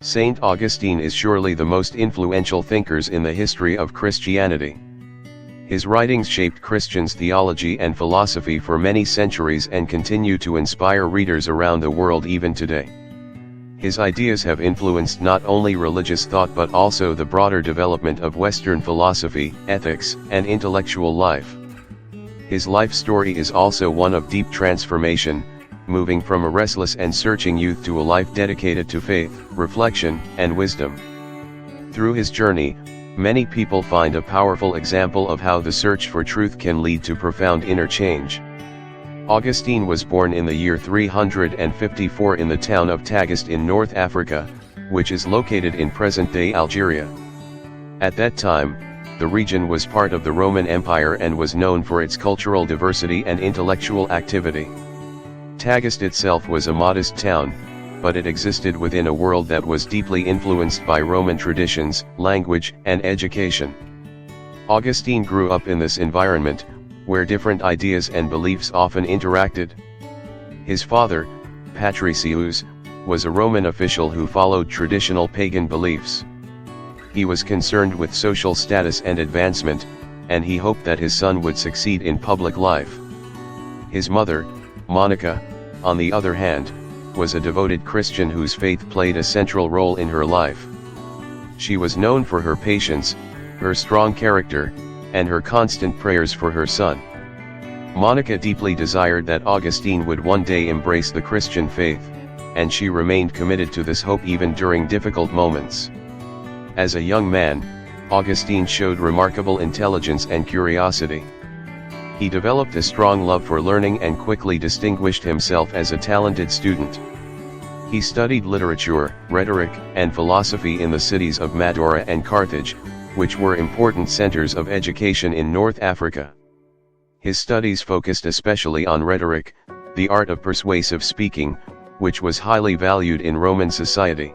Saint Augustine is surely the most influential thinkers in the history of Christianity. His writings shaped Christians' theology and philosophy for many centuries and continue to inspire readers around the world even today. His ideas have influenced not only religious thought but also the broader development of Western philosophy, ethics, and intellectual life. His life story is also one of deep transformation, moving from a restless and searching youth to a life dedicated to faith, reflection, and wisdom. Through his journey, many people find a powerful example of how the search for truth can lead to profound inner change. Augustine was born in the year 354 in the town of Tagaste in North Africa, which is located in present-day Algeria. At that time, the region was part of the Roman Empire and was known for its cultural diversity and intellectual activity. Tagaste itself was a modest town, but it existed within a world that was deeply influenced by Roman traditions, language, and education. Augustine grew up in this environment, where different ideas and beliefs often interacted. His father, Patricius, was a Roman official who followed traditional pagan beliefs. He was concerned with social status and advancement, and he hoped that his son would succeed in public life. His mother, Monica, on the other hand, was a devoted Christian whose faith played a central role in her life. She was known for her patience, her strong character, and her constant prayers for her son. Monica deeply desired that Augustine would one day embrace the Christian faith, and she remained committed to this hope even during difficult moments. As a young man, Augustine showed remarkable intelligence and curiosity. He developed a strong love for learning and quickly distinguished himself as a talented student. He studied literature, rhetoric, and philosophy in the cities of Madura and Carthage, which were important centers of education in North Africa. His studies focused especially on rhetoric, the art of persuasive speaking, which was highly valued in Roman society.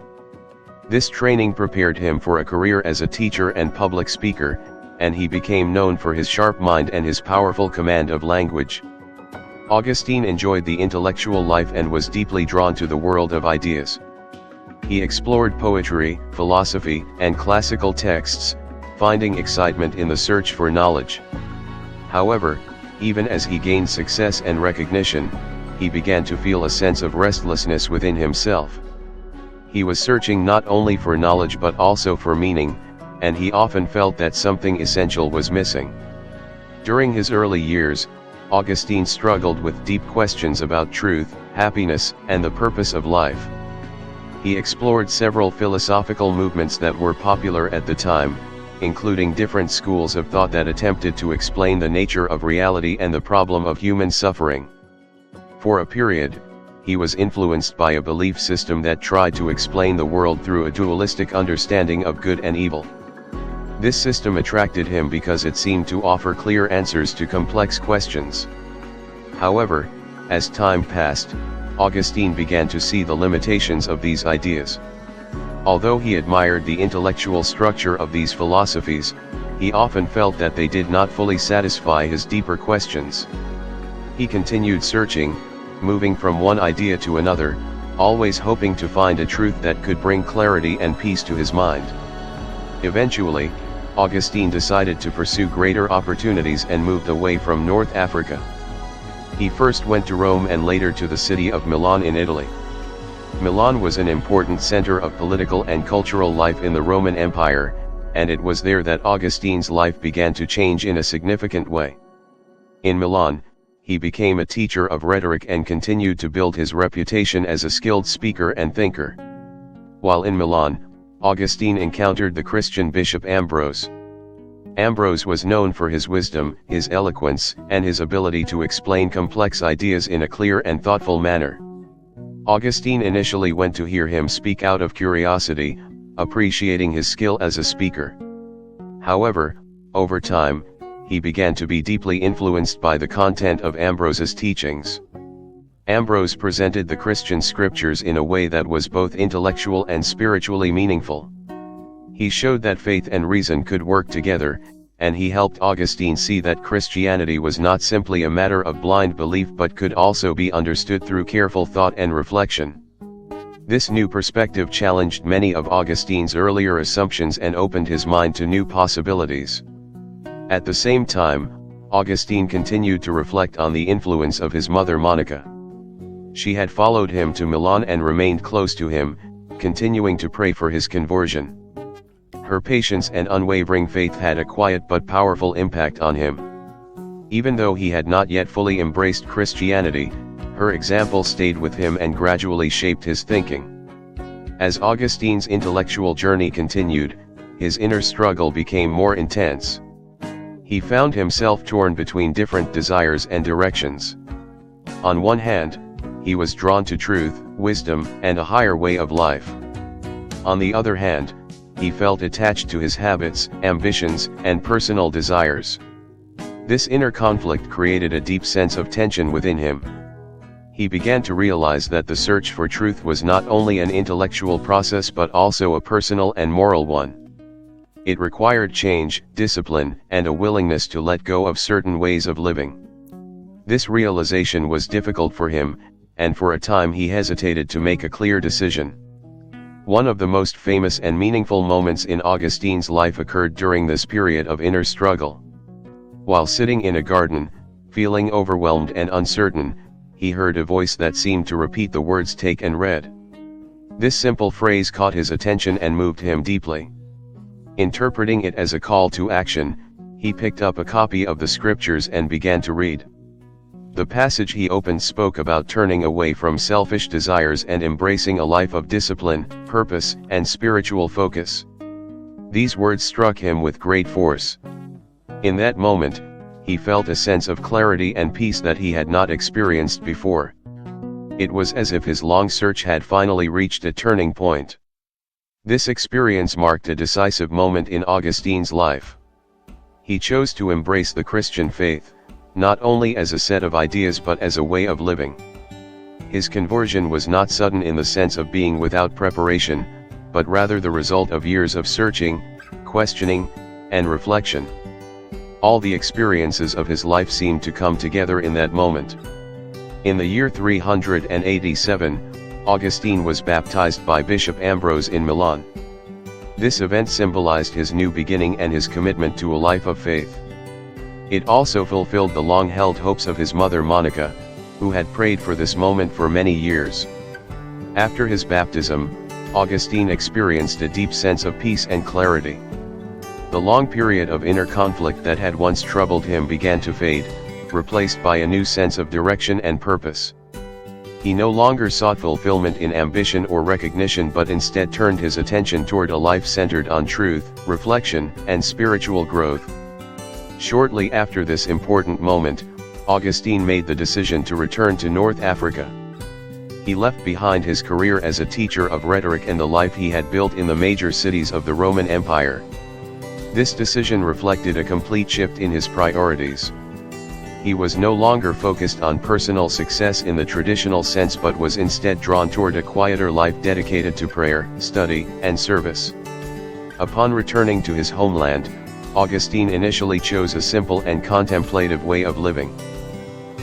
This training prepared him for a career as a teacher and public speaker, and he became known for his sharp mind and his powerful command of language. Augustine enjoyed the intellectual life and was deeply drawn to the world of ideas. He explored poetry, philosophy, and classical texts, finding excitement in the search for knowledge. However, even as he gained success and recognition, he began to feel a sense of restlessness within himself. He was searching not only for knowledge but also for meaning, and he often felt that something essential was missing. During his early years, Augustine struggled with deep questions about truth, happiness, and the purpose of life. He explored several philosophical movements that were popular at the time, including different schools of thought that attempted to explain the nature of reality and the problem of human suffering. For a period, he was influenced by a belief system that tried to explain the world through a dualistic understanding of good and evil. This system attracted him because it seemed to offer clear answers to complex questions. However, as time passed, Augustine began to see the limitations of these ideas. Although he admired the intellectual structure of these philosophies, he often felt that they did not fully satisfy his deeper questions. He continued searching, moving from one idea to another, always hoping to find a truth that could bring clarity and peace to his mind. Eventually, Augustine decided to pursue greater opportunities and moved away from North Africa. He first went to Rome and later to the city of Milan in Italy. Milan was an important center of political and cultural life in the Roman Empire, and it was there that Augustine's life began to change in a significant way. In Milan, he became a teacher of rhetoric and continued to build his reputation as a skilled speaker and thinker. While in Milan, Augustine encountered the Christian bishop Ambrose. Ambrose was known for his wisdom, his eloquence, and his ability to explain complex ideas in a clear and thoughtful manner. Augustine initially went to hear him speak out of curiosity, appreciating his skill as a speaker. However, over time, he began to be deeply influenced by the content of Ambrose's teachings. Ambrose presented the Christian scriptures in a way that was both intellectual and spiritually meaningful. He showed that faith and reason could work together, and he helped Augustine see that Christianity was not simply a matter of blind belief but could also be understood through careful thought and reflection. This new perspective challenged many of Augustine's earlier assumptions and opened his mind to new possibilities. At the same time, Augustine continued to reflect on the influence of his mother Monica. She had followed him to Milan and remained close to him, continuing to pray for his conversion. Her patience and unwavering faith had a quiet but powerful impact on him. Even though he had not yet fully embraced Christianity, her example stayed with him and gradually shaped his thinking. As Augustine's intellectual journey continued, his inner struggle became more intense. He found himself torn between different desires and directions. On one hand, he was drawn to truth, wisdom, and a higher way of life. On the other hand, he felt attached to his habits, ambitions, and personal desires. This inner conflict created a deep sense of tension within him. He began to realize that the search for truth was not only an intellectual process but also a personal and moral one. It required change, discipline, and a willingness to let go of certain ways of living. This realization was difficult for him, and for a time he hesitated to make a clear decision. One of the most famous and meaningful moments in Augustine's life occurred during this period of inner struggle. While sitting in a garden, feeling overwhelmed and uncertain, he heard a voice that seemed to repeat the words "take and read." This simple phrase caught his attention and moved him deeply. Interpreting it as a call to action, he picked up a copy of the scriptures and began to read. The passage he opened spoke about turning away from selfish desires and embracing a life of discipline, purpose, and spiritual focus. These words struck him with great force. In that moment, he felt a sense of clarity and peace that he had not experienced before. It was as if his long search had finally reached a turning point. This experience marked a decisive moment in Augustine's life. He chose to embrace the Christian faith, not only as a set of ideas but as a way of living. His conversion was not sudden in the sense of being without preparation, but rather the result of years of searching, questioning, and reflection. All the experiences of his life seemed to come together in that moment. In the year 387, Augustine was baptized by Bishop Ambrose in Milan. This event symbolized his new beginning and his commitment to a life of faith. It also fulfilled the long-held hopes of his mother Monica, who had prayed for this moment for many years. After his baptism, Augustine experienced a deep sense of peace and clarity. The long period of inner conflict that had once troubled him began to fade, replaced by a new sense of direction and purpose. He no longer sought fulfillment in ambition or recognition but instead turned his attention toward a life centered on truth, reflection, and spiritual growth. Shortly after this important moment, Augustine made the decision to return to North Africa. He left behind his career as a teacher of rhetoric and the life he had built in the major cities of the Roman Empire. This decision reflected a complete shift in his priorities. He was no longer focused on personal success in the traditional sense but was instead drawn toward a quieter life dedicated to prayer, study, and service. Upon returning to his homeland, Augustine initially chose a simple and contemplative way of living.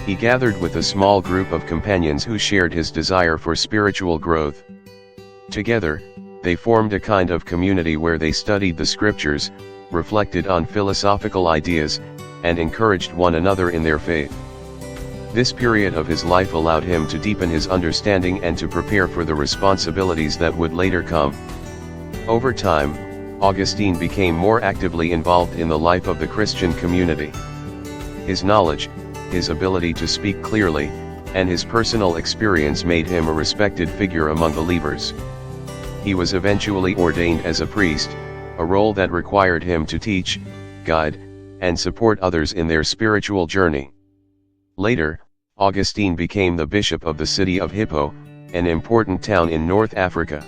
He gathered with a small group of companions who shared his desire for spiritual growth. Together, they formed a kind of community where they studied the scriptures, reflected on philosophical ideas, and encouraged one another in their faith. This period of his life allowed him to deepen his understanding and to prepare for the responsibilities that would later come. Over time, Augustine became more actively involved in the life of the Christian community. His knowledge, his ability to speak clearly, and his personal experience made him a respected figure among believers. He was eventually ordained as a priest, a role that required him to teach, guide, and support others in their spiritual journey. Later, Augustine became the bishop of the city of Hippo, an important town in North Africa.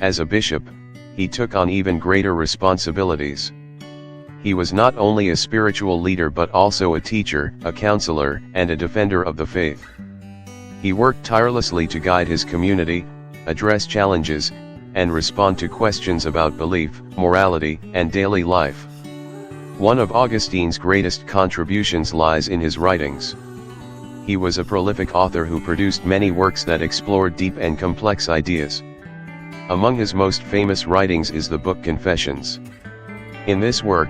As a bishop, he took on even greater responsibilities. He was not only a spiritual leader but also a teacher, a counselor, and a defender of the faith. He worked tirelessly to guide his community, address challenges, and respond to questions about belief, morality, and daily life. One of Augustine's greatest contributions lies in his writings. He was a prolific author who produced many works that explored deep and complex ideas. Among his most famous writings is the book Confessions. In this work,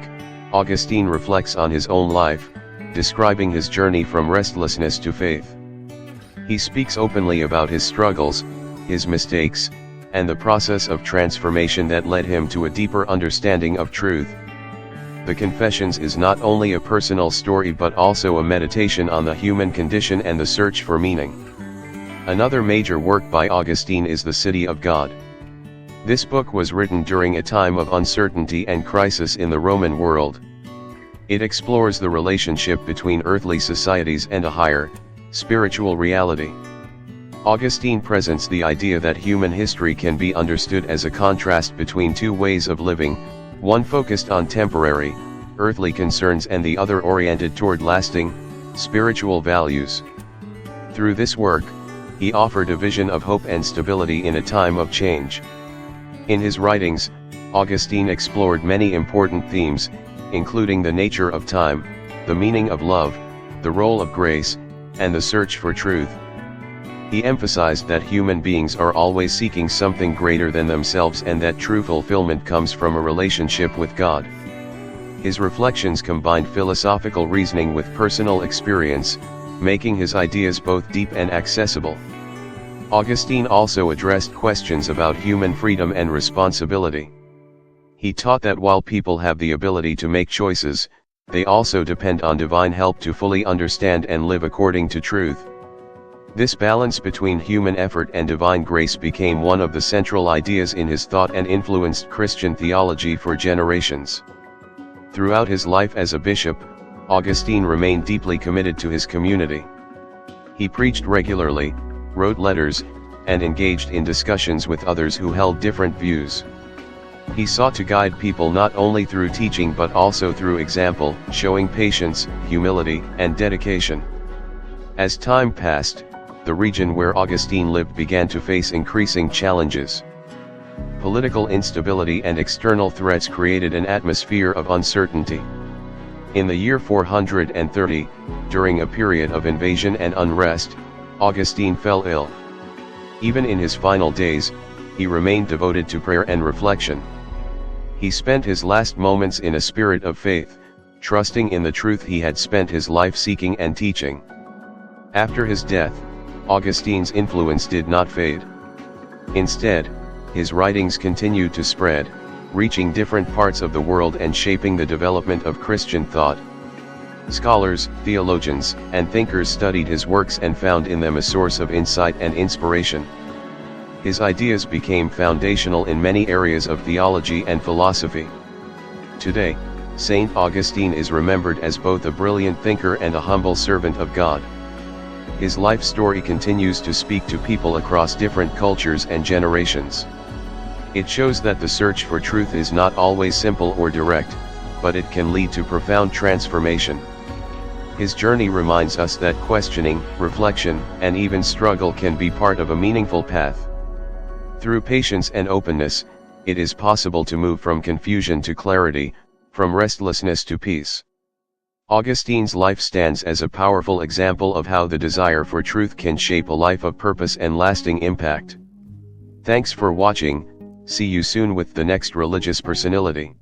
Augustine reflects on his own life, describing his journey from restlessness to faith. He speaks openly about his struggles, his mistakes, and the process of transformation that led him to a deeper understanding of truth. The Confessions is not only a personal story but also a meditation on the human condition and the search for meaning. Another major work by Augustine is The City of God. This book was written during a time of uncertainty and crisis in the Roman world. It explores the relationship between earthly societies and a higher, spiritual reality. Augustine presents the idea that human history can be understood as a contrast between two ways of living, one focused on temporary, earthly concerns and the other oriented toward lasting, spiritual values. Through this work, he offered a vision of hope and stability in a time of change. In his writings, Augustine explored many important themes, including the nature of time, the meaning of love, the role of grace, and the search for truth. He emphasized that human beings are always seeking something greater than themselves and that true fulfillment comes from a relationship with God. His reflections combined philosophical reasoning with personal experience, making his ideas both deep and accessible. Augustine also addressed questions about human freedom and responsibility. He taught that while people have the ability to make choices, they also depend on divine help to fully understand and live according to truth. This balance between human effort and divine grace became one of the central ideas in his thought and influenced Christian theology for generations. Throughout his life as a bishop, Augustine remained deeply committed to his community. He preached regularly, wrote letters, and engaged in discussions with others who held different views. He sought to guide people not only through teaching but also through example, showing patience, humility, and dedication. As time passed, the region where Augustine lived began to face increasing challenges. Political instability and external threats created an atmosphere of uncertainty. In the year 430, during a period of invasion and unrest, Augustine fell ill. Even in his final days, he remained devoted to prayer and reflection. He spent his last moments in a spirit of faith, trusting in the truth he had spent his life seeking and teaching. After his death, Augustine's influence did not fade. Instead, his writings continued to spread, reaching different parts of the world and shaping the development of Christian thought. Scholars, theologians, and thinkers studied his works and found in them a source of insight and inspiration. His ideas became foundational in many areas of theology and philosophy. Today, Saint Augustine is remembered as both a brilliant thinker and a humble servant of God. His life story continues to speak to people across different cultures and generations. It shows that the search for truth is not always simple or direct, but it can lead to profound transformation. His journey reminds us that questioning, reflection, and even struggle can be part of a meaningful path. Through patience and openness, it is possible to move from confusion to clarity, from restlessness to peace. Augustine's life stands as a powerful example of how the desire for truth can shape a life of purpose and lasting impact. Thanks for watching. See you soon with the next religious personality.